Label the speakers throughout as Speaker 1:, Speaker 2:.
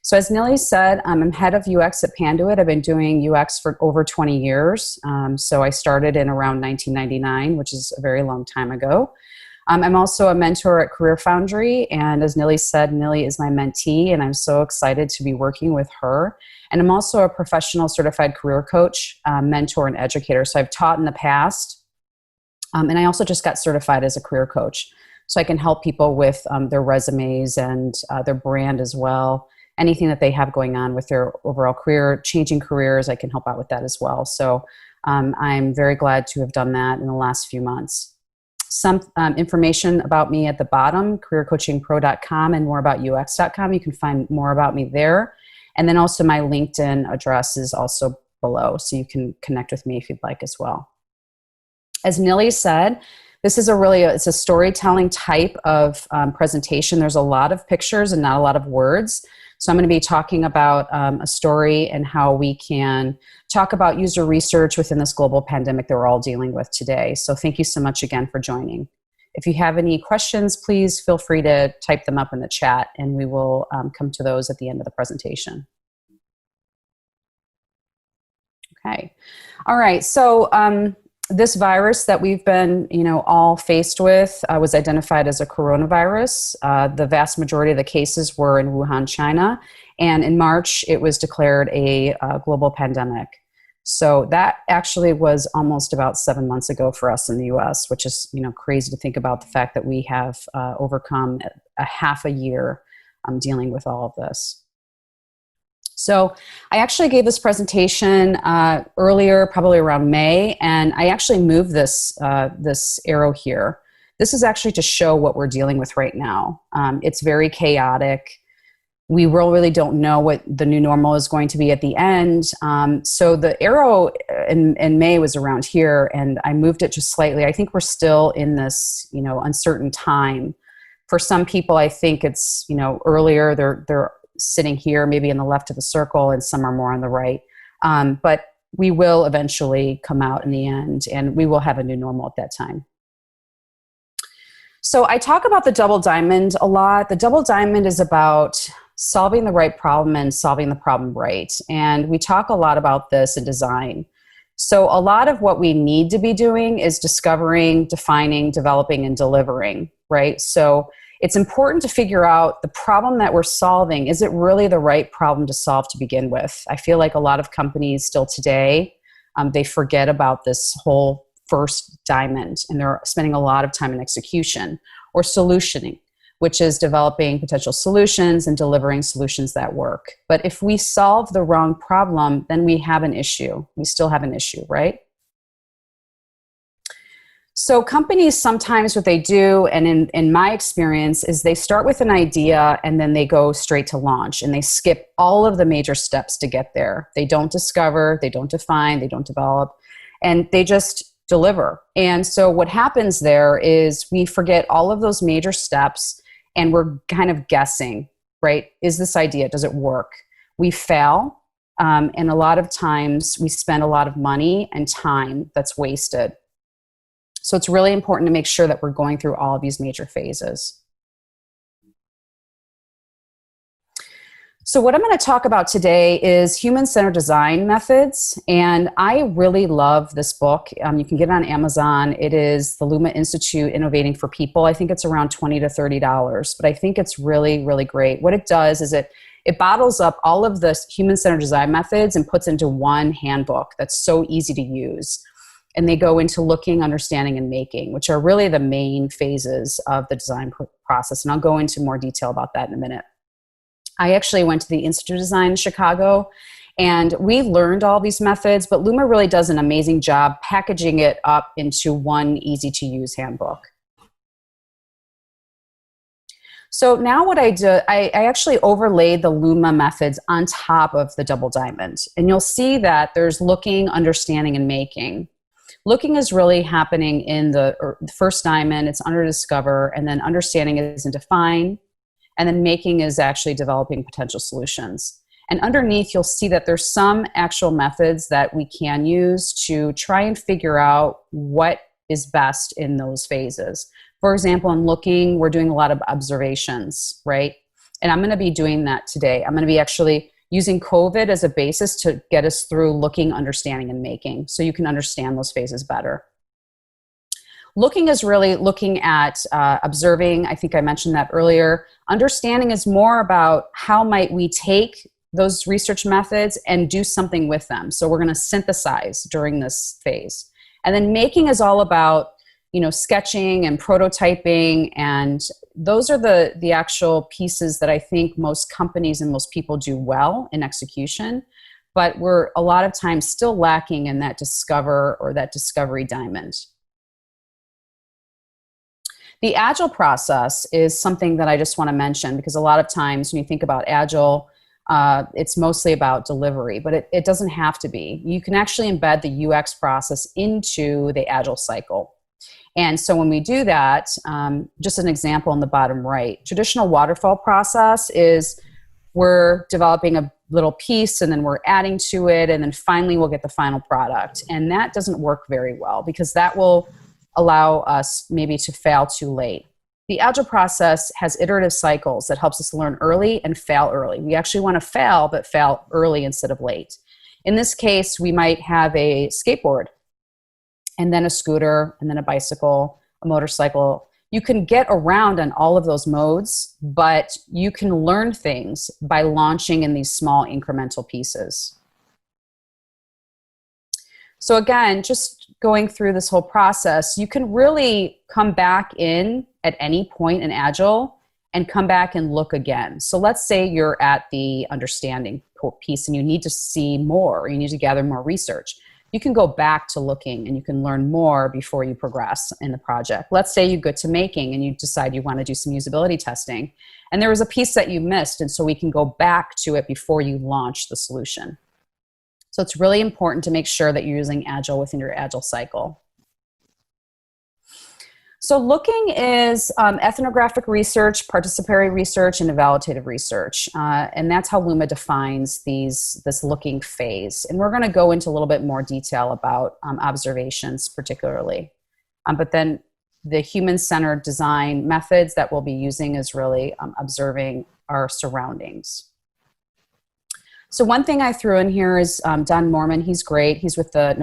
Speaker 1: So as Nili said, I'm head of UX at Panduit. I've been doing UX for over 20 years. So I started in around 1999, which is a very long time ago. I'm also a mentor at Career Foundry, and as Nili said, Nili is my mentee, and I'm so excited to be working with her. And I'm also a professional certified career coach, mentor, and educator. So I've taught in the past, and I also just got certified as a career coach. So I can help people with their resumes and their brand as well. Anything that they have going on with their overall career, changing careers, I can help out with that as well. So I'm very glad to have done that in the last few months. Some information about me at the bottom, careercoachingpro.com and moreaboutux.com. You can find more about me there. And then also my LinkedIn address is also below, so you can connect with me if you'd like as well. As Nili said, this is it's a storytelling type of presentation. There's a lot of pictures and not a lot of words. So I'm going to be talking about a story and how we can talk about user research within this global pandemic that we're all dealing with today. So thank you so much again for joining. If you have any questions, please feel free to type them up in the chat, and we will come to those at the end of the presentation. Okay. All right. So this virus that we've been, all faced with was identified as a coronavirus. The vast majority of the cases were in Wuhan, China. And in March, it was declared a global pandemic. So that actually was almost about 7 months ago for us in the US, which is, crazy to think about the fact that we have overcome a half a year dealing with all of this. So I actually gave this presentation earlier, probably around May, and I actually moved this arrow here. This is actually to show what we're dealing with right now. It's very chaotic. We really don't know what the new normal is going to be at the end. So the arrow in May was around here, and I moved it just slightly. I think we're still in this, uncertain time. For some people, I think it's, earlier. They're sitting here, maybe in the left of the circle, and some are more on the right. But we will eventually come out in the end, and we will have a new normal at that time. So I talk about the double diamond a lot. The double diamond is about solving the right problem and solving the problem right. And we talk a lot about this in design. So a lot of what we need to be doing is discovering, defining, developing, and delivering, right? So it's important to figure out the problem that we're solving. Is it really the right problem to solve to begin with? I feel like a lot of companies still today, they forget about this whole first diamond, and they're spending a lot of time in execution or solutioning, which is developing potential solutions and delivering solutions that work. But if we solve the wrong problem, then we have an issue. We still have an issue, right? So companies, sometimes what they do, and in my experience, is they start with an idea and then they go straight to launch, and they skip all of the major steps to get there. They don't discover, they don't define, they don't develop, and they just deliver. And so what happens there is we forget all of those major steps, and we're kind of guessing, right? Is this idea, does it work? We fail, and a lot of times we spend a lot of money and time that's wasted. So it's really important to make sure that we're going through all of these major phases. So what I'm going to talk about today is human-centered design methods. And I really love this book. You can get it on Amazon. It is the LUMA Institute Innovating for People. I think it's around $20 to $30, but I think it's really, really great. What it does is it bottles up all of the human-centered design methods and puts into one handbook that's so easy to use. And they go into looking, understanding, and making, which are really the main phases of the design process. And I'll go into more detail about that in a minute. I actually went to the Institute of Design in Chicago, and we learned all these methods, but LUMA really does an amazing job packaging it up into one easy-to-use handbook. So now what I do, I actually overlaid the LUMA methods on top of the double diamond. And you'll see that there's looking, understanding, and making. Looking is really happening in the first diamond. It's under discover, and then understanding is in define, and then making is actually developing potential solutions. And underneath, you'll see that there's some actual methods that we can use to try and figure out what is best in those phases. For example, in looking, we're doing a lot of observations, right? And I'm going to be doing that today. I'm going to be actually using COVID as a basis to get us through looking, understanding, and making, so you can understand those phases better. Looking is really looking at observing. I think I mentioned that earlier. Understanding is more about how might we take those research methods and do something with them. So we're going to synthesize during this phase. And then making is all about, sketching and prototyping, and those are the actual pieces that I think most companies and most people do well in execution, but we're a lot of times still lacking in that discover or that discovery diamond. The Agile process is something that I just want to mention, because a lot of times when you think about Agile, it's mostly about delivery, but it doesn't have to be. You can actually embed the UX process into the Agile cycle. And so when we do that, just an example in the bottom right, traditional waterfall process is we're developing a little piece and then we're adding to it, and then finally we'll get the final product. And that doesn't work very well, because that will allow us maybe to fail too late. The Agile process has iterative cycles that helps us learn early and fail early. We actually want to fail, but fail early instead of late. In this case, we might have a skateboard, and then a scooter, and then a bicycle, a motorcycle. You can get around on all of those modes, but you can learn things by launching in these small incremental pieces. So again, just going through this whole process, you can really come back in at any point in Agile and come back and look again. So let's say you're at the understanding piece and you need to see more, or you need to gather more research. You can go back to looking and you can learn more before you progress in the project. Let's say you get to making and you decide you want to do some usability testing, and there was a piece that you missed, and so we can go back to it before you launch the solution. So it's really important to make sure that you're using Agile within your Agile cycle. So looking is ethnographic research, participatory research, and evaluative research. And that's how LUMA defines this looking phase. And we're going to go into a little bit more detail about observations particularly. But then the human-centered design methods that we'll be using is really observing our surroundings. So one thing I threw in here is Don Norman. He's great. He's with the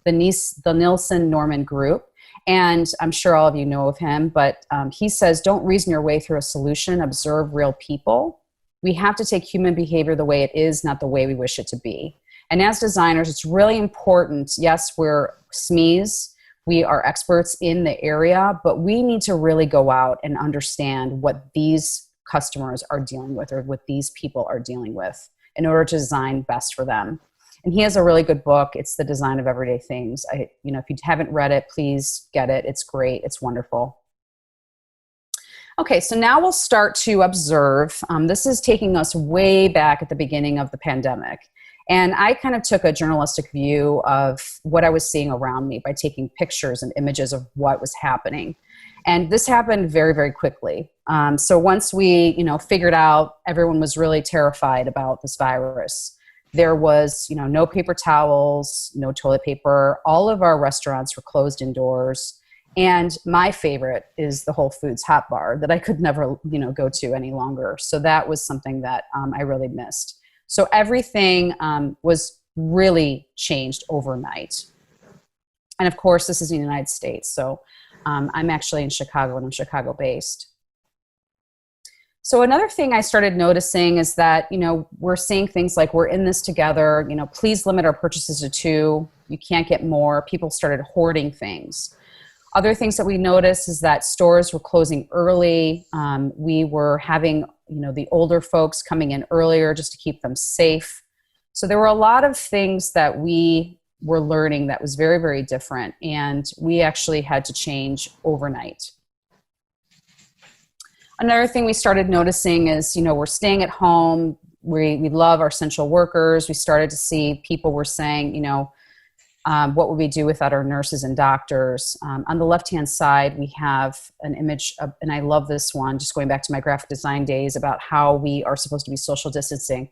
Speaker 1: Nielsen Norman Group. And I'm sure all of you know of him, but he says, don't reason your way through a solution, observe real people. We have to take human behavior the way it is, not the way we wish it to be. And as designers, it's really important. Yes, we're SMEs, we are experts in the area, but we need to really go out and understand what these customers are dealing with, or what these people are dealing with, in order to design best for them. And he has a really good book. It's The Design of Everyday Things. If you haven't read it, please get it. It's great. It's wonderful. Okay, so now we'll start to observe. This is taking us way back at the beginning of the pandemic. And I kind of took a journalistic view of what I was seeing around me by taking pictures and images of what was happening. And this happened very, very quickly. So once we, figured out everyone was really terrified about this virus, there was, no paper towels, no toilet paper. All of our restaurants were closed indoors. And my favorite is the Whole Foods hot bar that I could never, go to any longer. So that was something that I really missed. So everything was really changed overnight. And of course, this is in the United States. So I'm actually in Chicago, and I'm Chicago based. So another thing I started noticing is that, we're seeing things like, we're in this together, please limit our purchases to 2. You can't get more. People started hoarding things. Other things that we noticed is that stores were closing early. We were having, the older folks coming in earlier just to keep them safe. So there were a lot of things that we were learning that was very, very different. And we actually had to change overnight. Another thing we started noticing is, we're staying at home. We love our essential workers. We started to see people were saying, what would we do without our nurses and doctors? On the left-hand side, we have an image of, and I love this one, just going back to my graphic design days, about how we are supposed to be social distancing.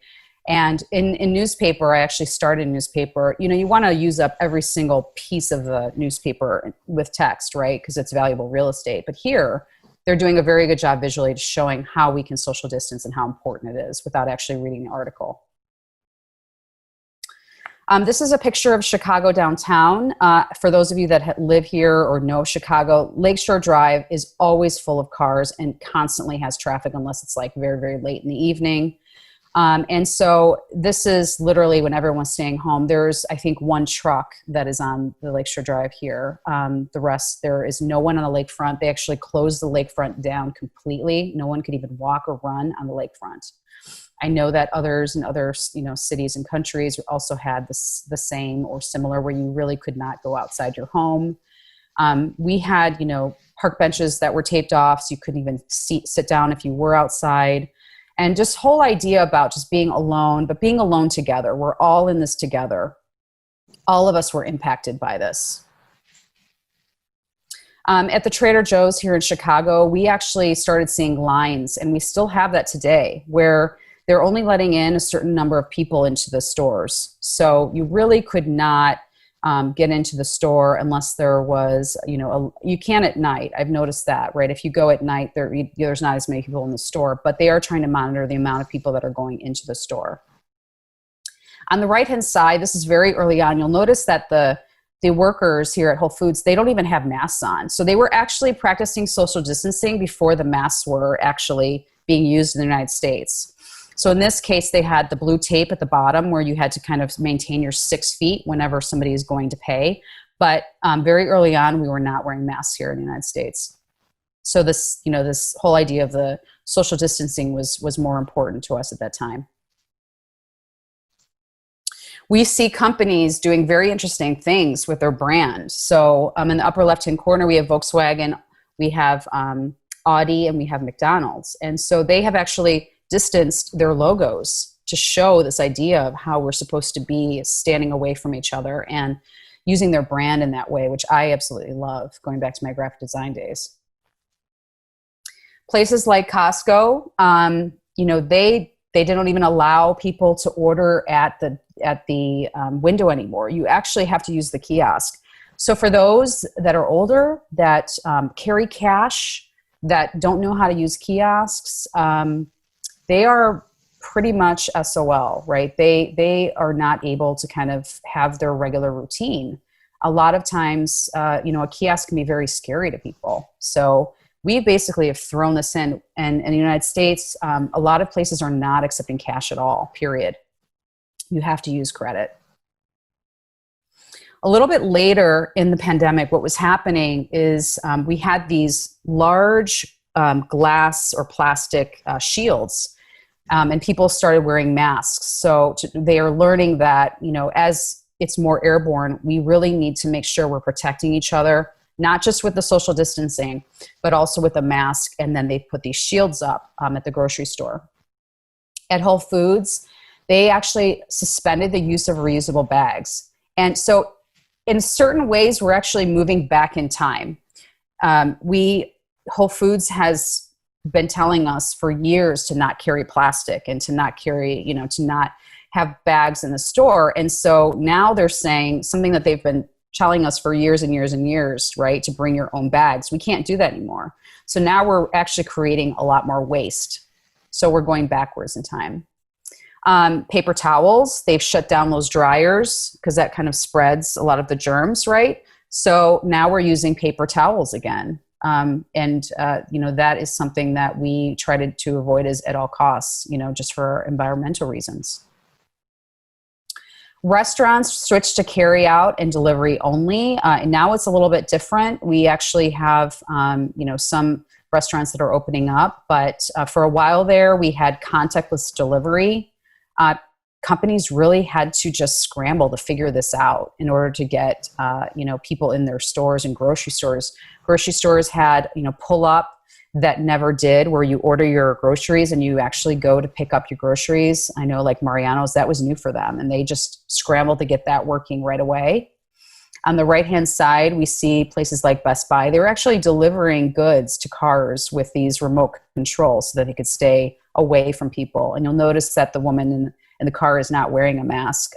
Speaker 1: And in newspaper, I actually started in newspaper. You want to use up every single piece of the newspaper with text, right? Because it's valuable real estate. But here, they're doing a very good job visually to showing how we can social distance and how important it is without actually reading the article. This is a picture of Chicago downtown. For those of you that live here or know Chicago, Lakeshore Drive is always full of cars and constantly has traffic unless it's like very, very late in the evening. And so this is literally when everyone's staying home. There's, I think, one truck that is on the Lakeshore Drive here. The rest, there is no one on the lakefront. They actually closed the lakefront down completely. No one could even walk or run on the lakefront. I know that others in other, cities and countries also had the same or similar, where you really could not go outside your home. We had, park benches that were taped off, so you couldn't even sit down if you were outside. And just whole idea about just being alone, but being alone together. We're all in this together. All of us were impacted by this. At the Trader Joe's here in Chicago, we actually started seeing lines, and we still have that today, where they're only letting in a certain number of people into the stores. So you really could not get into the store unless there was, you can at night. I've noticed that, right? If you go at night, there's not as many people in the store, but they are trying to monitor the amount of people that are going into the store. On the right-hand side, this is very early on. You'll notice that the workers here at Whole Foods, they don't even have masks on. So they were actually practicing social distancing before the masks were actually being used in the United States. So in this case, they had the blue tape at the bottom where you had to kind of maintain your 6 feet whenever somebody is going to pay. But very early on, we were not wearing masks here in the United States. So this, this whole idea of the social distancing was more important to us at that time. We see companies doing very interesting things with their brand. So in the upper left-hand corner, we have Volkswagen, we have Audi, and we have McDonald's. And so they have actually distanced their logos to show this idea of how we're supposed to be standing away from each other and using their brand in that way, which I absolutely love, going back to my graphic design days. Places like Costco, they don't even allow people to order at the window anymore. You actually have to use the kiosk. So for those that are older, that carry cash, that don't know how to use kiosks, they are pretty much SOL, right? They are not able to kind of have their regular routine. A lot of times, a kiosk can be very scary to people. So we basically have thrown this in. And in the United States, a lot of places are not accepting cash at all, period. You have to use credit. A little bit later in the pandemic, what was happening is we had these large glass or plastic shields. And people started wearing masks. So they are learning that, as it's more airborne, we really need to make sure we're protecting each other, not just with the social distancing, but also with a mask. And then they put these shields up at the grocery store. At Whole Foods, they actually suspended the use of reusable bags. And so in certain ways, we're actually moving back in time. Whole Foods has been telling us for years to not carry plastic and to not carry, to not have bags in the store. And so now they're saying something that they've been telling us for years and years and years, right? To bring your own bags. We can't do that anymore. So now we're actually creating a lot more waste. So we're going backwards in time. Paper towels, they've shut down those dryers because that kind of spreads a lot of the germs, right? So now we're using paper towels again. That is something that we try to avoid at all costs, just for environmental reasons. Restaurants switched to carry out and delivery only. And now it's a little bit different. We actually have, some restaurants that are opening up, but for a while there, we had contactless delivery. Companies really had to just scramble to figure this out in order to get, people in their stores and grocery stores. Grocery stores had, pull up that never did, where you order your groceries and you actually go to pick up your groceries. I know like Mariano's, that was new for them, and they just scrambled to get that working right away. On the right-hand side, we see places like Best Buy. They were actually delivering goods to cars with these remote controls so that they could stay away from people. And you'll notice that the woman in the car is not wearing a mask.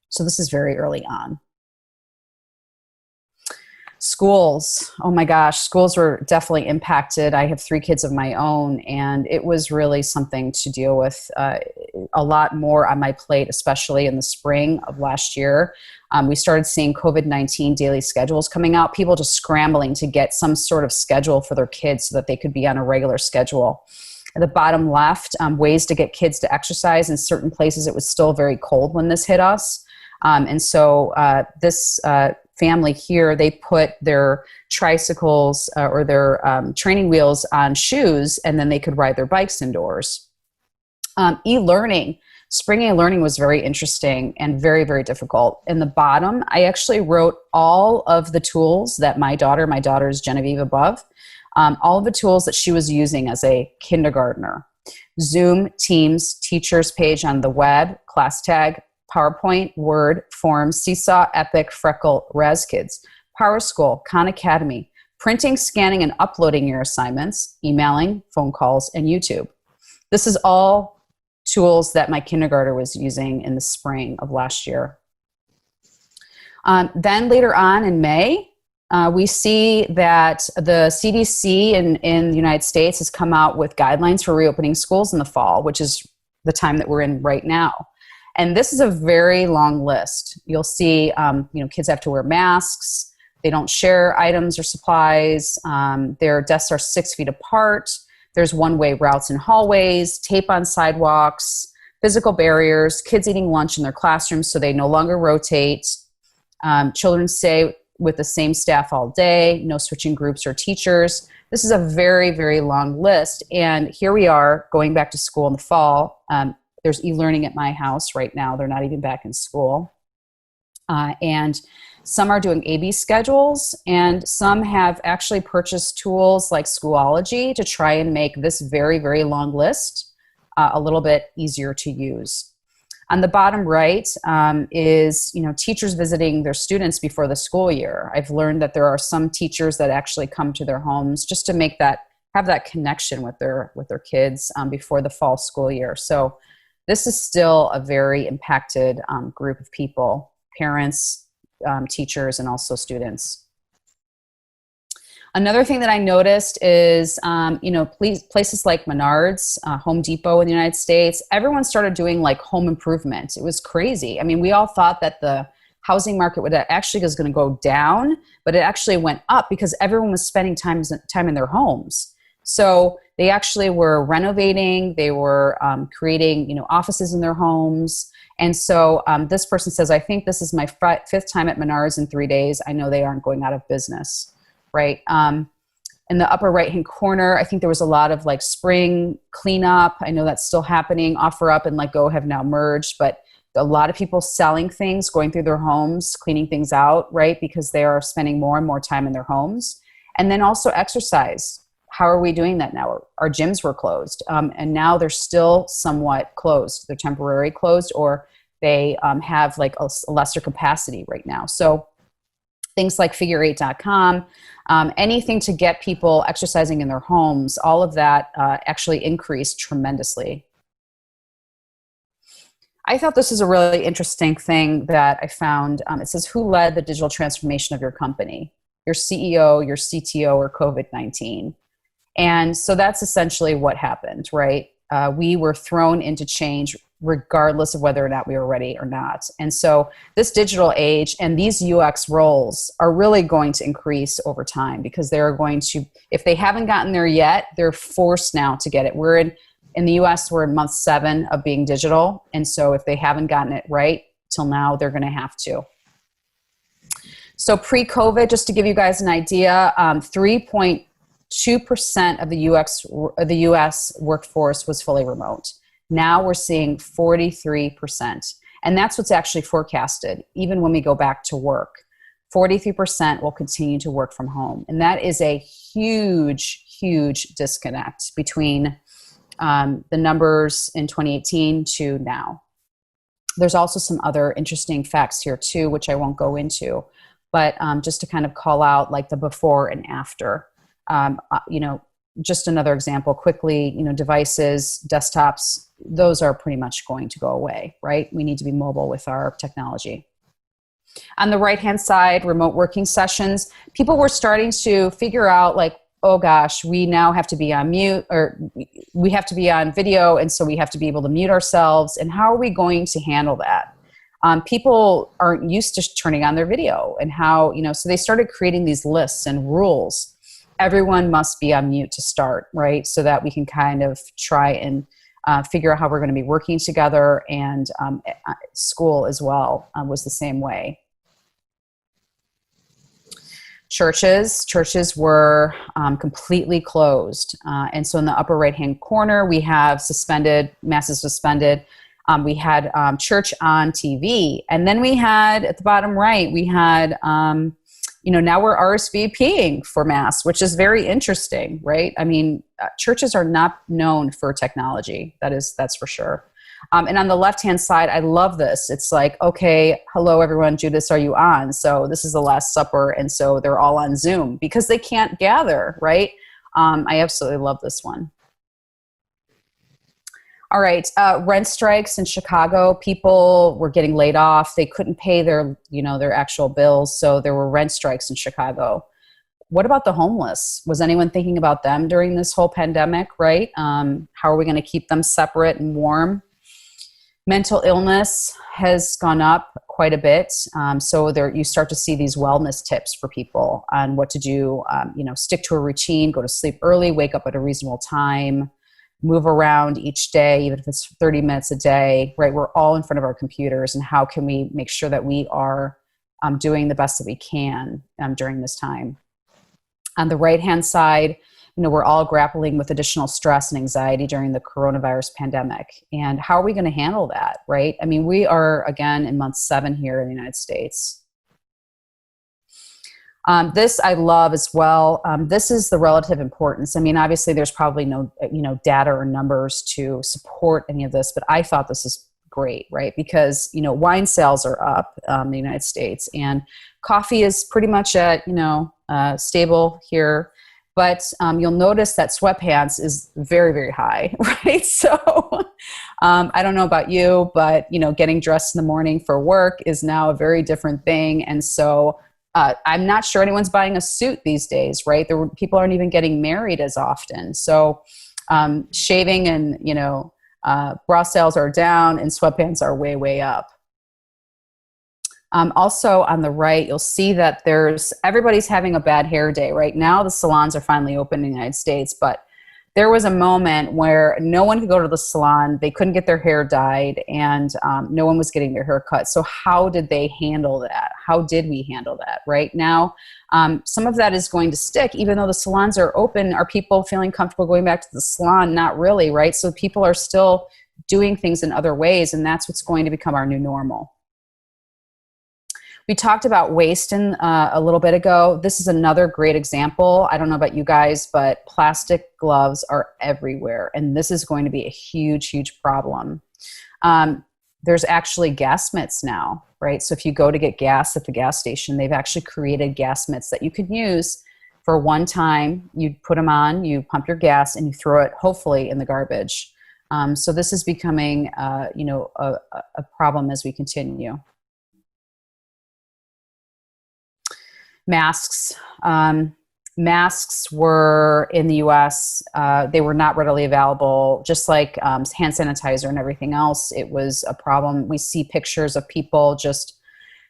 Speaker 1: So this is very early on. Schools, oh my gosh, schools were definitely impacted. I have 3 kids of my own, and it was really something to deal with, a lot more on my plate, especially in the spring of last year. We started seeing COVID-19 daily schedules coming out, people just scrambling to get some sort of schedule for their kids so that they could be on a regular schedule. At the bottom left, ways to get kids to exercise. In certain places, it was still very cold when this hit us. And so this family here, they put their tricycles or their training wheels on shoes, and then they could ride their bikes indoors. E-learning, spring e-learning was very interesting and very, very difficult. In the bottom, I actually wrote all of the tools that my daughter's Genevieve above, all of the tools that she was using as a kindergartner. Zoom, Teams, teachers page on the web, class tag, PowerPoint, Word, Forms, Seesaw, Epic, Freckle, RazKids, PowerSchool, Khan Academy, printing, scanning, and uploading your assignments, emailing, phone calls, and YouTube. This is all tools that my kindergartner was using in the spring of last year. Then later on in May, we see that the CDC in the United States has come out with guidelines for reopening schools in the fall, which is the time that we're in right now. And this is a very long list. You'll see, kids have to wear masks. They don't share items or supplies. Their desks are 6 feet apart. There's one-way routes in hallways, tape on sidewalks, physical barriers, kids eating lunch in their classrooms so they no longer rotate. Children stay with the same staff all day, no switching groups or teachers. This is a very, very long list. And here we are going back to school in the fall. There's e-learning at my house right now. They're not even back in school. And some are doing AB schedules, and some have actually purchased tools like Schoology to try and make this very, very long list a little bit easier to use. On the bottom right is, teachers visiting their students before the school year. I've learned that there are some teachers that actually come to their homes just to have that connection with their kids before the fall school year. So this is still a very impacted group of people, parents, teachers, and also students. Another thing that I noticed is, places like Menards, Home Depot in the United States, everyone started doing like home improvement. It was crazy. I mean, we all thought that the housing market was going to go down, but it actually went up because everyone was spending time in their homes. So they actually were renovating, they were creating, offices in their homes. And so this person says, I think this is my 5th time at Menards in 3 days. I know they aren't going out of business, right? In the upper right-hand corner, I think there was a lot of like spring cleanup. I know that's still happening. OfferUp and Let Go have now merged, but a lot of people selling things, going through their homes, cleaning things out, right? Because they are spending more and more time in their homes. And then also exercise. How are we doing that now? Our gyms were closed, and now they're still somewhat closed. They're temporarily closed, or they have like a lesser capacity right now. So things like figure8.com, anything to get people exercising in their homes, all of that actually increased tremendously. I thought this is a really interesting thing that I found. It says, who led the digital transformation of your company? Your CEO, your CTO, or COVID-19? And so that's essentially what happened, right? We were thrown into change regardless of whether or not we were ready or not. And so this digital age and these UX roles are really going to increase over time because they're going to, if they haven't gotten there yet, they're forced now to get it. We're in the US, we're in month 7 of being digital. And so if they haven't gotten it right till now, they're going to have to. So pre-COVID, just to give you guys an idea, 3.2% of the US workforce was fully remote. Now we're seeing 43%. And that's what's actually forecasted, even when we go back to work. 43% will continue to work from home. And that is a huge, huge disconnect between the numbers in 2018 to now. There's also some other interesting facts here too, which I won't go into, but just to kind of call out like the before and after. Just another example quickly, devices, desktops, those are pretty much going to go away, right? We need to be mobile with our technology. On the right-hand side, remote working sessions, people were starting to figure out like, oh gosh, we now have to be on mute, or we have to be on video, and so we have to be able to mute ourselves. And how are we going to handle that? People aren't used to turning on their video, and how, so they started creating these lists and rules. Everyone must be on mute to start, right? So that we can kind of try and figure out how we're going to be working together. And school as well was the same way. Churches were completely closed. And so in the upper right-hand corner, we have masses suspended. We had church on TV. And then we had, at the bottom right, we had, now we're RSVPing for mass, which is very interesting, right? I mean, churches are not known for technology. That's for sure. And on the left-hand side, I love this. It's like, okay, hello, everyone. Judas, are you on? So this is the Last Supper. And so they're all on Zoom because they can't gather, right? I absolutely love this one. All right, rent strikes in Chicago. People were getting laid off. They couldn't pay their actual bills. So there were rent strikes in Chicago. What about the homeless? Was anyone thinking about them during this whole pandemic, right? How are we going to keep them separate and warm? Mental illness has gone up quite a bit. So there, you start to see these wellness tips for people on what to do. Stick to a routine, go to sleep early, wake up at a reasonable time, move around each day, even if it's 30 minutes a day, right? We're all in front of our computers, and how can we make sure that we are doing the best that we can during this time? On the right-hand side, we're all grappling with additional stress and anxiety during the coronavirus pandemic. And how are we going to handle that, right? I mean, we are, again, in month 7 here in the United States. This I love as well. This is the relative importance. I mean, obviously there's probably no, data or numbers to support any of this, but I thought this is great, right? Because, wine sales are up in the United States, and coffee is pretty much at, stable here. But you'll notice that sweatpants is very, very high, right? So I don't know about you, but, getting dressed in the morning for work is now a very different thing. And so I'm not sure anyone's buying a suit these days, right? People aren't even getting married as often. So shaving and, bra sales are down, and sweatpants are way, way up. Also on the right, you'll see that everybody's having a bad hair day. Right now, the salons are finally open in the United States, but there was a moment where no one could go to the salon, they couldn't get their hair dyed, and no one was getting their hair cut. So how did they handle that? How did we handle that? Right now, some of that is going to stick, even though the salons are open. Are people feeling comfortable going back to the salon? Not really, right? So people are still doing things in other ways, and that's what's going to become our new normal. We talked about waste a little bit ago. This is another great example. I don't know about you guys, but plastic gloves are everywhere, and this is going to be a huge, huge problem. There's actually gas mitts now, right? So if you go to get gas at the gas station, they've actually created gas mitts that you could use for one time. You put them on, you pump your gas, and you throw it, hopefully, in the garbage. So this is becoming, a problem as we continue. Masks. Masks were in the US, they were not readily available, just like hand sanitizer and everything else. It was a problem. We see pictures of people just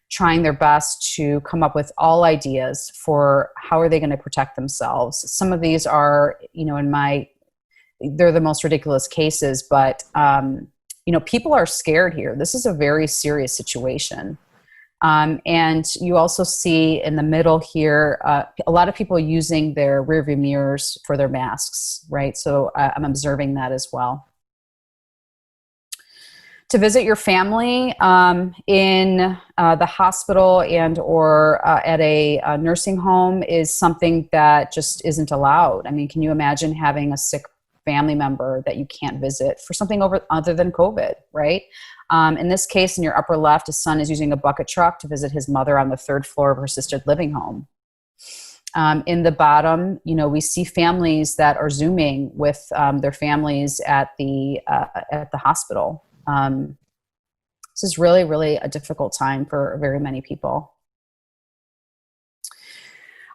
Speaker 1: trying their best to come up with all ideas for how are they going to protect themselves. Some of these are, they're the most ridiculous cases, but, people are scared here. This is a very serious situation. And you also see in the middle here, a lot of people using their rearview mirrors for their masks, right? So I'm observing that as well. To visit your family in the hospital and or at a nursing home is something that just isn't allowed. I mean, can you imagine having a sick family member that you can't visit for something other than COVID, right? In this case, in your upper left, his son is using a bucket truck to visit his mother on the 3rd floor of her assisted living home. In the bottom, we see families that are Zooming with their families at the hospital. This is really, really a difficult time for very many people.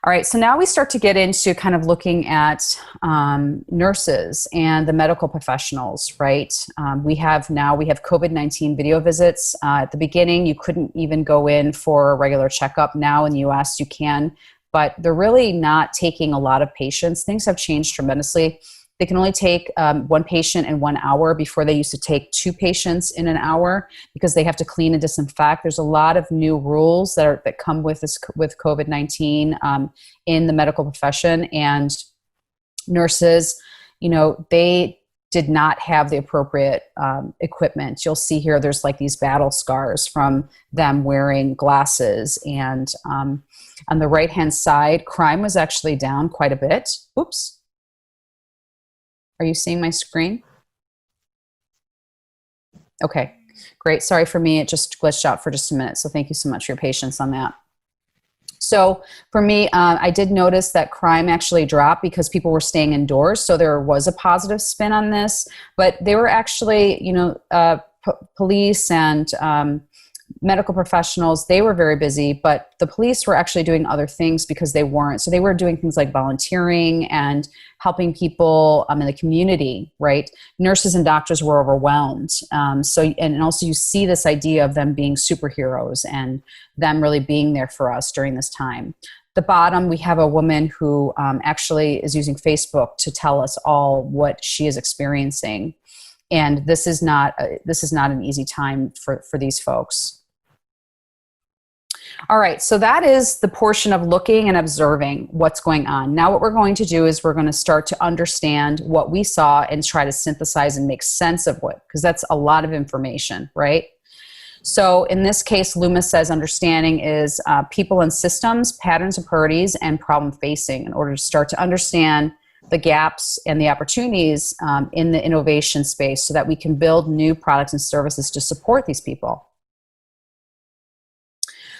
Speaker 1: All right, so now we start to get into kind of looking at nurses and the medical professionals, right? We have COVID-19 video visits. At the beginning, you couldn't even go in for a regular checkup. Now in the US, you can, but they're really not taking a lot of patients. Things have changed tremendously. They can only take one patient in 1 hour. Before, they used to take 2 patients in an hour because they have to clean and disinfect. There's a lot of new rules that come with COVID-19 in the medical profession, and nurses, they did not have the appropriate equipment. You'll see here, there's like these battle scars from them wearing glasses. And on the right-hand side, crime was actually down quite a bit. Oops. Are you seeing my screen? Okay, great. Sorry for me, it just glitched out for just a minute. So thank you so much for your patience on that. So for me, I did notice that crime actually dropped because people were staying indoors. So there was a positive spin on this, but they were actually, police and medical professionals, they were very busy, but the police were actually doing other things because they weren't. So they were doing things like volunteering and helping people in the community, right? Nurses and doctors were overwhelmed. And also you see this idea of them being superheroes and them really being there for us during this time. The bottom, we have a woman who actually is using Facebook to tell us all what she is experiencing. And this is not an easy time for these folks. All right, so that is the portion of looking and observing what's going on. Now what we're going to do is we're going to start to understand what we saw and try to synthesize and make sense of what, because that's a lot of information, right? So in this case, LUMA says understanding is people and systems, patterns and priorities, and problem facing, in order to start to understand the gaps and the opportunities in the innovation space so that we can build new products and services to support these people.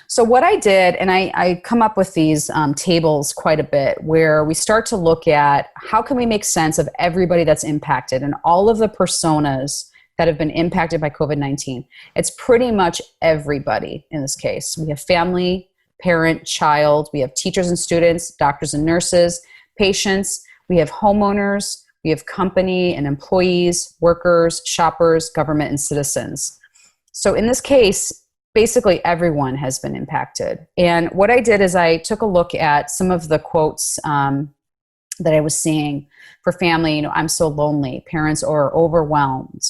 Speaker 1: So what I did, and I come up with these tables quite a bit, where we start to look at how can we make sense of everybody that's impacted and all of the personas that have been impacted by COVID-19. It's pretty much everybody in this case. We have family, parent, child, we have teachers and students, doctors and nurses, patients, we have homeowners, we have company and employees, workers, shoppers, government, and citizens. So in this case, basically everyone has been impacted. And what I did is I took a look at some of the quotes that I was seeing for family. I'm so lonely. Parents are overwhelmed.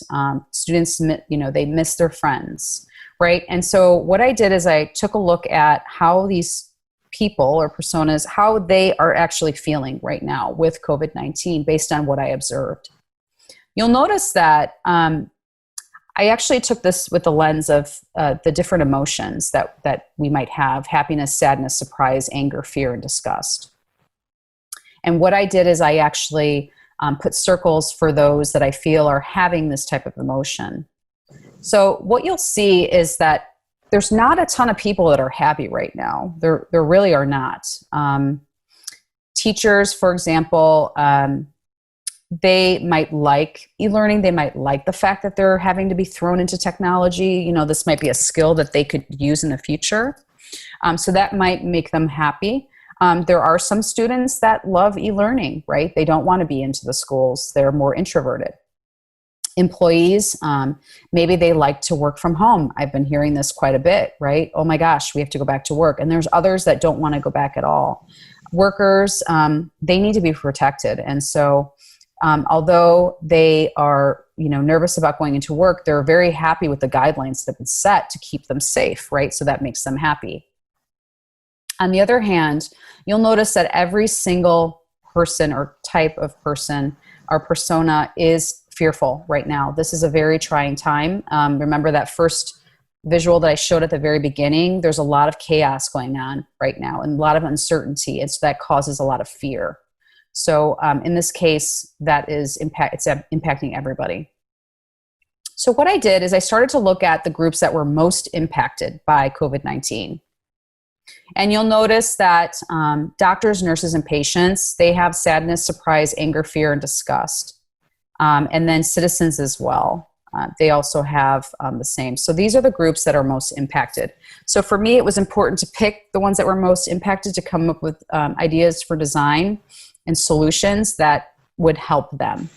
Speaker 1: Students, they miss their friends, right? And so what I did is I took a look at how these people or personas, how they are actually feeling right now with COVID-19 based on what I observed. You'll notice that I actually took this with the lens of the different emotions that we might have: happiness, sadness, surprise, anger, fear, and disgust. And what I did is I actually put circles for those that I feel are having this type of emotion. So what you'll see is that there's not a ton of people that are happy right now. There really are not. Teachers, for example, they might like e-learning. They might like the fact that they're having to be thrown into technology. This might be a skill that they could use in the future. So that might make them happy. There are some students that love e-learning, right? They don't want to be into the schools. They're more introverted. Employees, maybe they like to work from home. I've been hearing this quite a bit, right? Oh my gosh, we have to go back to work. And there's others that don't want to go back at all. Workers, they need to be protected. And so although they are, nervous about going into work, they're very happy with the guidelines that have been set to keep them safe, right? So that makes them happy. On the other hand, you'll notice that every single person or type of person or persona is fearful right now. This is a very trying time. Remember that first visual that I showed at the very beginning? There's a lot of chaos going on right now and a lot of uncertainty. That causes a lot of fear. So in this case, it's impacting everybody. So what I did is I started to look at the groups that were most impacted by COVID-19. And you'll notice that doctors, nurses, and patients, they have sadness, surprise, anger, fear, and disgust. And then citizens as well. they also have the same. So these are the groups that are most impacted. So for me, it was important to pick the ones that were most impacted to come up with ideas for design and solutions that would help them.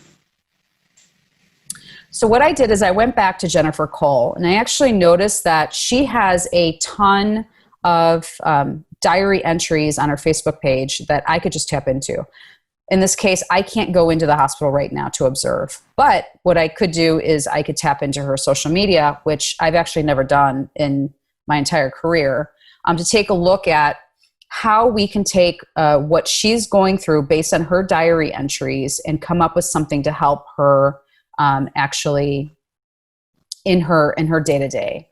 Speaker 1: So what I did is I went back to Jennifer Cole, and I actually noticed that she has a ton of diary entries on her Facebook page that I could just tap into. In this case, I can't go into the hospital right now to observe. But what I could do is I could tap into her social media, which I've actually never done in my entire career, to take a look at how we can take what she's going through based on her diary entries and come up with something to help her actually in her day-to-day.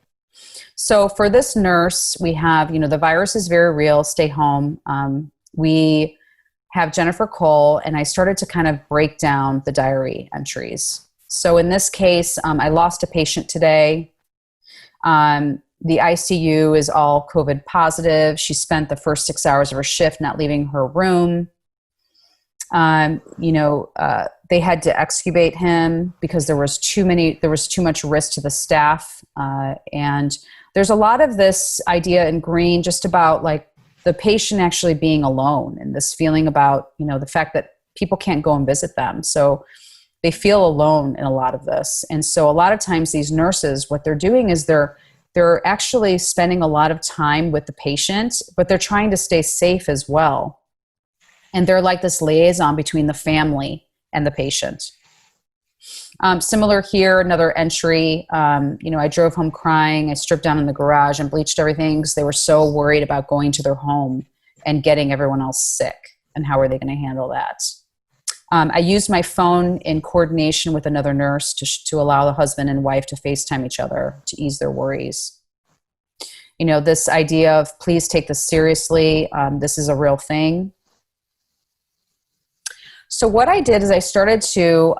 Speaker 1: So for this nurse, we have, the virus is very real, stay home. We have Jennifer Cole, and I started to kind of break down the diary entries. So in this case, I lost a patient today. The ICU is all COVID positive. She spent the first 6 hours of her shift not leaving her room. They had to excubate him because there was too much risk to the staff. And there's a lot of this idea in green just about like the patient actually being alone and this feeling about, the fact that people can't go and visit them. So they feel alone in a lot of this. And so a lot of times these nurses, what they're doing is they're actually spending a lot of time with the patient, but they're trying to stay safe as well. And they're like this liaison between the family and the patient. Similar here, another entry, I drove home crying. I stripped down in the garage and bleached everything because they were so worried about going to their home and getting everyone else sick. And how are they going to handle that? I used my phone in coordination with another nurse to allow the husband and wife to FaceTime each other to ease their worries. This idea of please take this seriously. This is a real thing. So what I did is I started to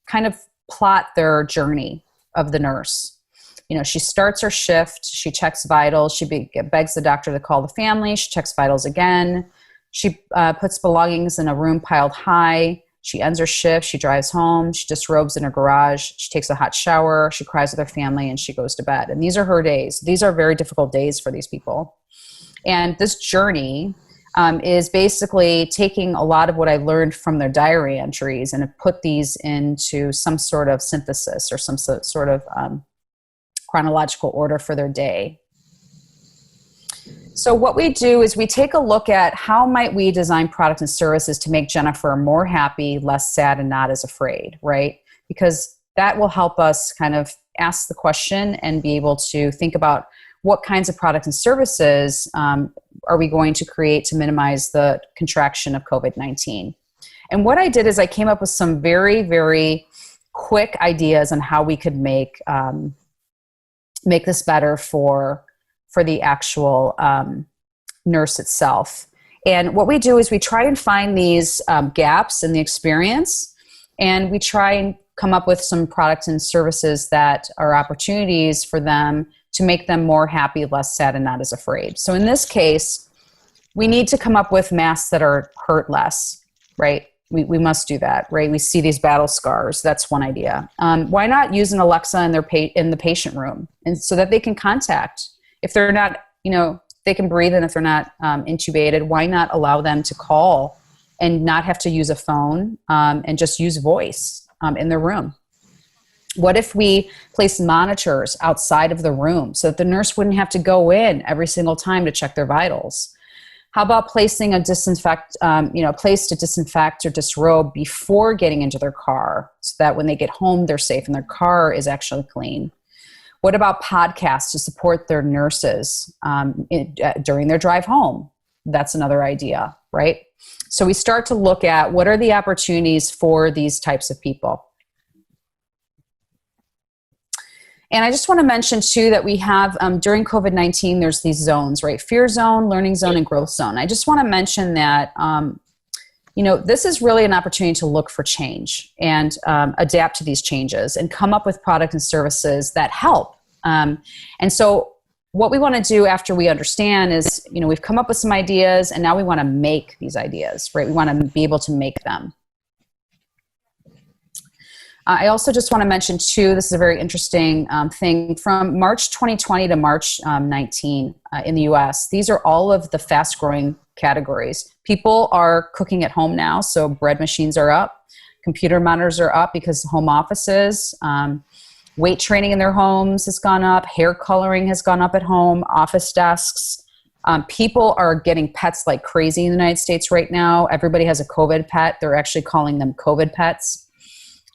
Speaker 1: kind of plot their journey of the nurse. She starts her shift, she checks vitals, she begs the doctor to call the family, she checks vitals again, she puts belongings in a room piled high, she ends her shift, she drives home, she disrobes in her garage, she takes a hot shower, she cries with her family, and she goes to bed. And these are her days. These are very difficult days for these people. And this journey is basically taking a lot of what I learned from their diary entries and have put these into some sort of synthesis or some sort of chronological order for their day. So what we do is we take a look at how might we design products and services to make Jennifer more happy, less sad, and not as afraid, right? Because that will help us kind of ask the question and be able to think about what kinds of products and services are we going to create to minimize the contraction of COVID-19? And what I did is I came up with some very, very quick ideas on how we could make this better for the actual nurse itself. And what we do is we try and find these gaps in the experience, and we try and come up with some products and services that are opportunities for them to make them more happy, less sad, and not as afraid. So in this case, we need to come up with masks that are hurt less, right? We must do that, right? We see these battle scars. That's one idea. Why not use an Alexa in the patient room, and so that they can contact if they're not, they can breathe, and if they're not intubated, why not allow them to call and not have to use a phone and just use voice in their room? What if we place monitors outside of the room so that the nurse wouldn't have to go in every single time to check their vitals? How about placing a place to disinfect or disrobe before getting into their car so that when they get home, they're safe and their car is actually clean? What about podcasts to support their nurses during their drive home? That's another idea, right? So we start to look at what are the opportunities for these types of people. And I just want to mention, too, that we have, during COVID-19, there's these zones, right? Fear zone, learning zone, and growth zone. I just want to mention that, this is really an opportunity to look for change and adapt to these changes and come up with products and services that help. And so what we want to do after we understand is, we've come up with some ideas, and now we want to make these ideas, right? We want to be able to make them. I also just want to mention too, this is a very interesting thing, from March 2020 to March 19 in the US. These are all of the fast growing categories. People are cooking at home now, so bread machines are up, computer monitors are up because home offices, weight training in their homes has gone up, hair coloring has gone up at home, office desks. People are getting pets like crazy in the United States right now. Everybody has a COVID pet. They're actually calling them COVID pets.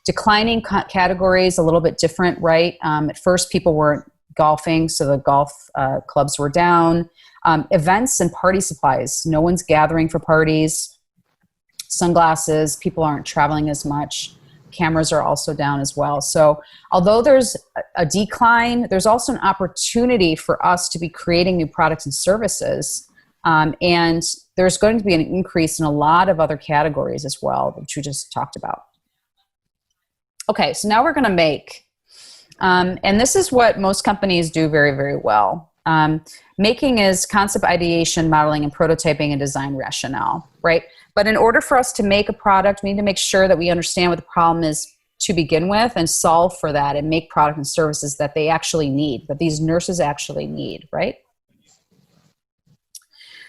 Speaker 1: Declining categories, a little bit different, right? At first, people weren't golfing, so the golf clubs were down. Events and party supplies. No one's gathering for parties. Sunglasses, people aren't traveling as much. Cameras are also down as well. So although there's a decline, there's also an opportunity for us to be creating new products and services. And there's going to be an increase in a lot of other categories as well, which we just talked about. Okay, so now we're going to make. And this is what most companies do very, very well. Making is concept ideation, modeling, and prototyping and design rationale, right? But in order for us to make a product, we need to make sure that we understand what the problem is to begin with and solve for that and make product and services that they actually need, that these nurses actually need, right?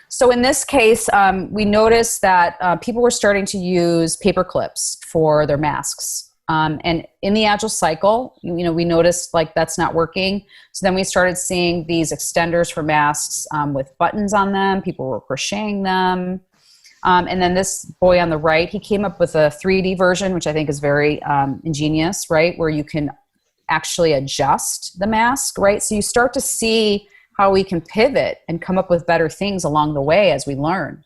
Speaker 1: So in this case, we noticed that people were starting to use paper clips for their masks. And in the Agile cycle, we noticed like that's not working. So then we started seeing these extenders for masks with buttons on them. People were crocheting them. And then this boy on the right, he came up with a 3D version, which I think is very ingenious, right? Where you can actually adjust the mask, right? So you start to see how we can pivot and come up with better things along the way as we learn.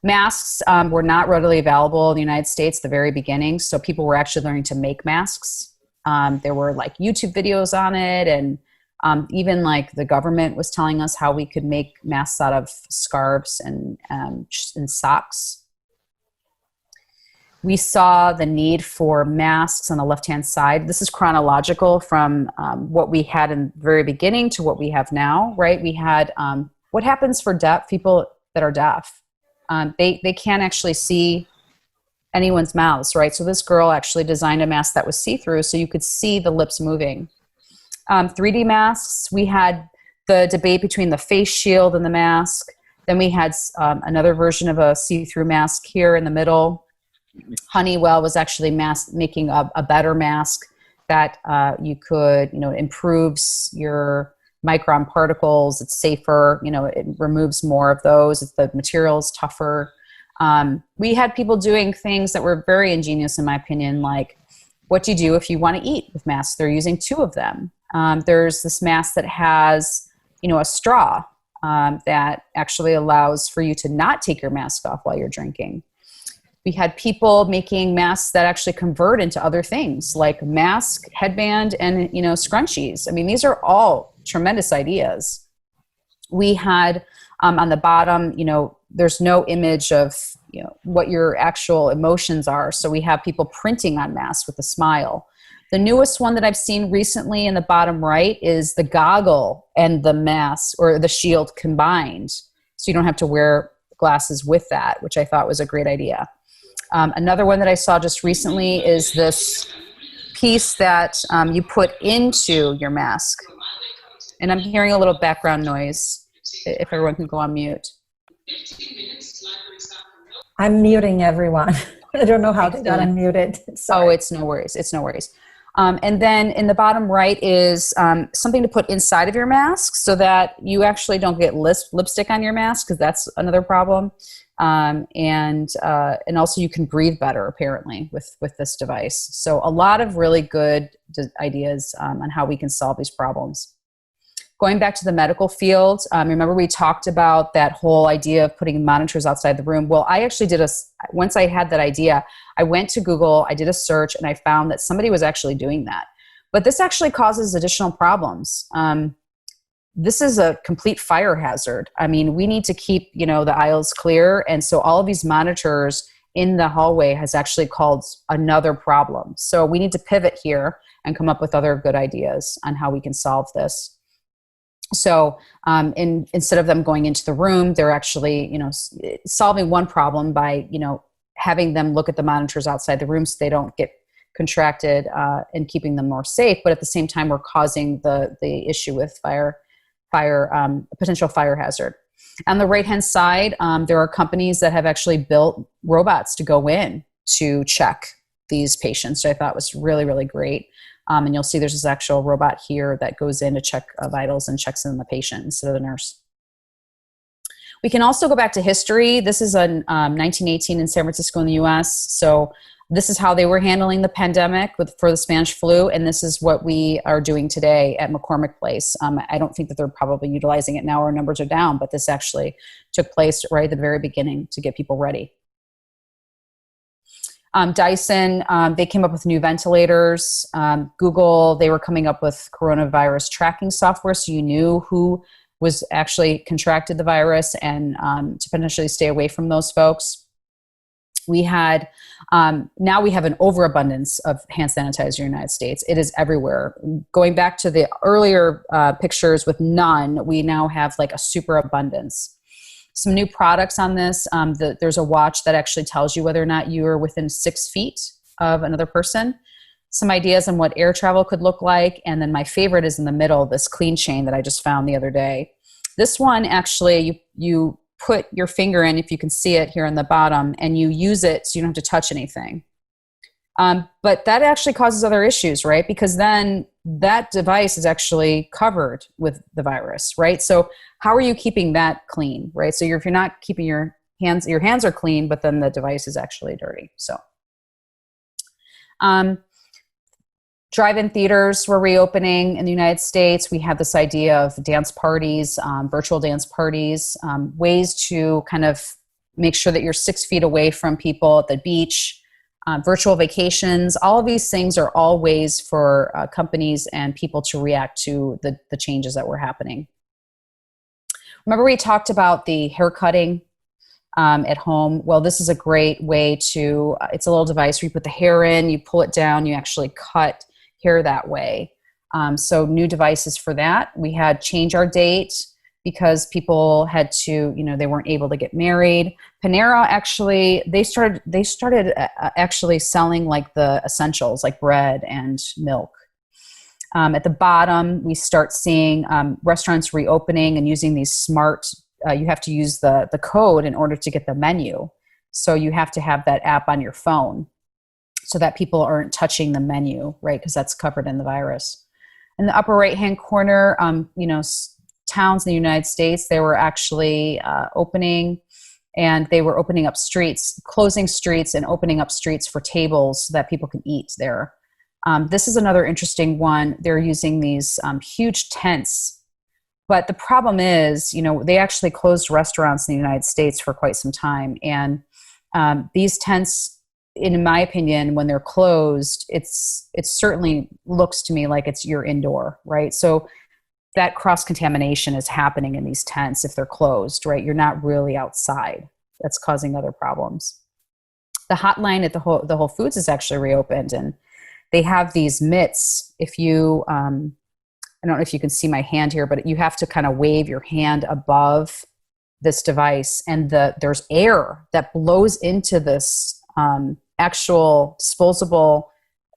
Speaker 1: Masks were not readily available in the United States at the very beginning, so people were actually learning to make masks. There were like YouTube videos on it, and even like the government was telling us how we could make masks out of scarves and socks. We saw the need for masks on the left-hand side. This is chronological from what we had in the very beginning to what we have now, right? We had what happens for deaf people that are deaf. They can't actually see anyone's mouths, right? So this girl actually designed a mask that was see-through so you could see the lips moving. 3D masks, we had the debate between the face shield and the mask. Then we had another version of a see-through mask here in the middle. Honeywell was actually making a better mask that you could, improves your micron particles. It's safer, it removes more of those. The material is tougher. We had people doing things that were very ingenious, in my opinion, like what do you do if you want to eat with masks? They're using 2 of them. There's this mask that has, a straw that actually allows for you to not take your mask off while you're drinking. We had people making masks that actually convert into other things like mask, headband, and, scrunchies. I mean, these are all tremendous ideas. We had on the bottom, there's no image of, what your actual emotions are. So we have people printing on masks with a smile. The newest one that I've seen recently in the bottom right is the goggle and the mask or the shield combined. So you don't have to wear glasses with that, which I thought was a great idea. Another one that I saw just recently is this piece that you put into your mask. And I'm hearing a little background noise, if everyone can go on mute.
Speaker 2: I'm muting everyone. I don't know how they got unmuted. Sorry.
Speaker 1: Oh, it's no worries. It's no worries. And then in the bottom right is something to put inside of your mask so that you actually don't get lipstick on your mask, because that's another problem. And also you can breathe better, apparently, with this device. So a lot of really good ideas on how we can solve these problems. Going back to the medical field, remember we talked about that whole idea of putting monitors outside the room. Well, I actually once I had that idea, I went to Google, I did a search, and I found that somebody was actually doing that. But this actually causes additional problems. This is a complete fire hazard. I mean, we need to keep, the aisles clear. And so all of these monitors in the hallway has actually caused another problem. So we need to pivot here and come up with other good ideas on how we can solve this. So instead of them going into the room, they're actually, solving one problem by, having them look at the monitors outside the room so they don't get contracted, and keeping them more safe. But at the same time, we're causing the issue with potential fire hazard. On the right-hand side, there are companies that have actually built robots to go in to check these patients, which I thought was really, really great. And you'll see there's this actual robot here that goes in to check vitals and checks in the patient instead of the nurse. We can also go back to history. This is in 1918 in San Francisco in the US. So this is how they were handling the pandemic for the Spanish flu, and this is what we are doing today at McCormick Place. I don't think that they're probably utilizing it now, our numbers are down, but this actually took place right at the very beginning to get people ready. Dyson, they came up with new ventilators. Google, they were coming up with coronavirus tracking software, so you knew who was actually contracted the virus and to potentially stay away from those folks. We had, now we have an overabundance of hand sanitizer in the United States. It is everywhere. Going back to the earlier pictures with none, we now have like a super abundance. Some new products on this. There's a watch that actually tells you whether or not you are within 6 feet of another person. Some ideas on what air travel could look like. And then my favorite is in the middle, this clean chain that I just found the other day. This one actually, you put your finger in, if you can see it here on the bottom, and you use it so you don't have to touch anything. But that actually causes other issues, right? Because then that device is actually covered with the virus, right? So how are you keeping that clean, right? So if you're not keeping your hands are clean, but then the device is actually dirty. So drive-in theaters were reopening in the United States. We have this idea of dance parties, virtual dance parties, ways to kind of make sure that you're 6 feet away from people at the beach, virtual vacations. All of these things are all ways for companies and people to react to the changes that were happening. Remember we talked about the hair cutting at home? Well, this is a great way to, it's a little device where you put the hair in, you pull it down, you actually cut hair that way. So new devices for that. We had change our date because people had to, they weren't able to get married. Panera actually, they started actually selling like the essentials like bread and milk. At the bottom, we start seeing restaurants reopening and using these smart, you have to use the code in order to get the menu. So you have to have that app on your phone so that people aren't touching the menu, right? Because that's covered in the virus. In the upper right-hand corner, towns in the United States, they were actually opening, and they were opening up streets, closing streets and opening up streets for tables so that people can eat there. This is another interesting one. They're using these huge tents, but the problem is, they actually closed restaurants in the United States for quite some time, and these tents, in my opinion, when they're closed, it certainly looks to me like you're indoor, right? So that cross-contamination is happening in these tents if they're closed, right? You're not really outside. That's causing other problems. The hotline at the Whole Foods is actually reopened, and they have these mitts. If you, I don't know if you can see my hand here, but you have to kind of wave your hand above this device, and there's air that blows into this actual disposable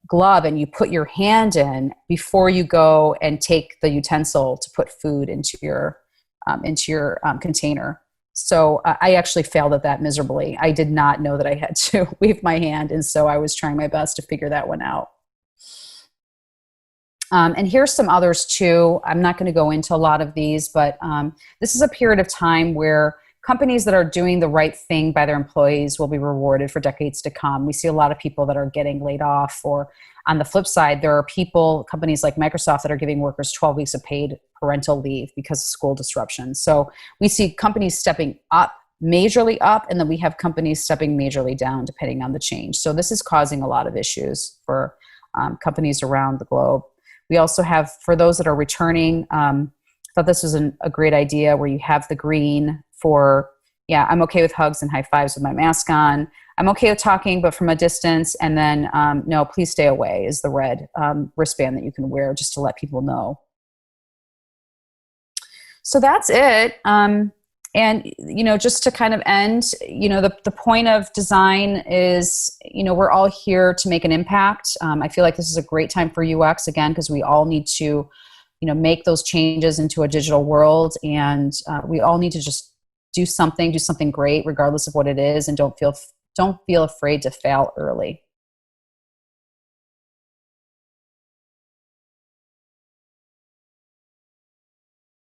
Speaker 1: glove, and you put your hand in before you go and take the utensil to put food into your container. So I actually failed at that miserably. I did not know that I had to wave my hand, and so I was trying my best to figure that one out. And here's some others too. I'm not going to go into a lot of these, but this is a period of time where companies that are doing the right thing by their employees will be rewarded for decades to come. We see a lot of people that are getting laid off, or on the flip side, there are companies like Microsoft that are giving workers 12 weeks of paid parental leave because of school disruption. So we see companies stepping up, majorly up, and then we have companies stepping majorly down depending on the change. So this is causing a lot of issues for companies around the globe. We also have, for those that are returning, I thought this was a great idea where you have the green for, yeah, I'm okay with hugs and high fives with my mask on. I'm okay with talking, but from a distance. And then, no, please stay away is the red wristband that you can wear just to let people know. So that's it. And, just to kind of end, the point of design is, we're all here to make an impact. I feel like this is a great time for UX, again, because we all need to, make those changes into a digital world. And we all need to just do something great, regardless of what it is. And don't feel afraid to fail early.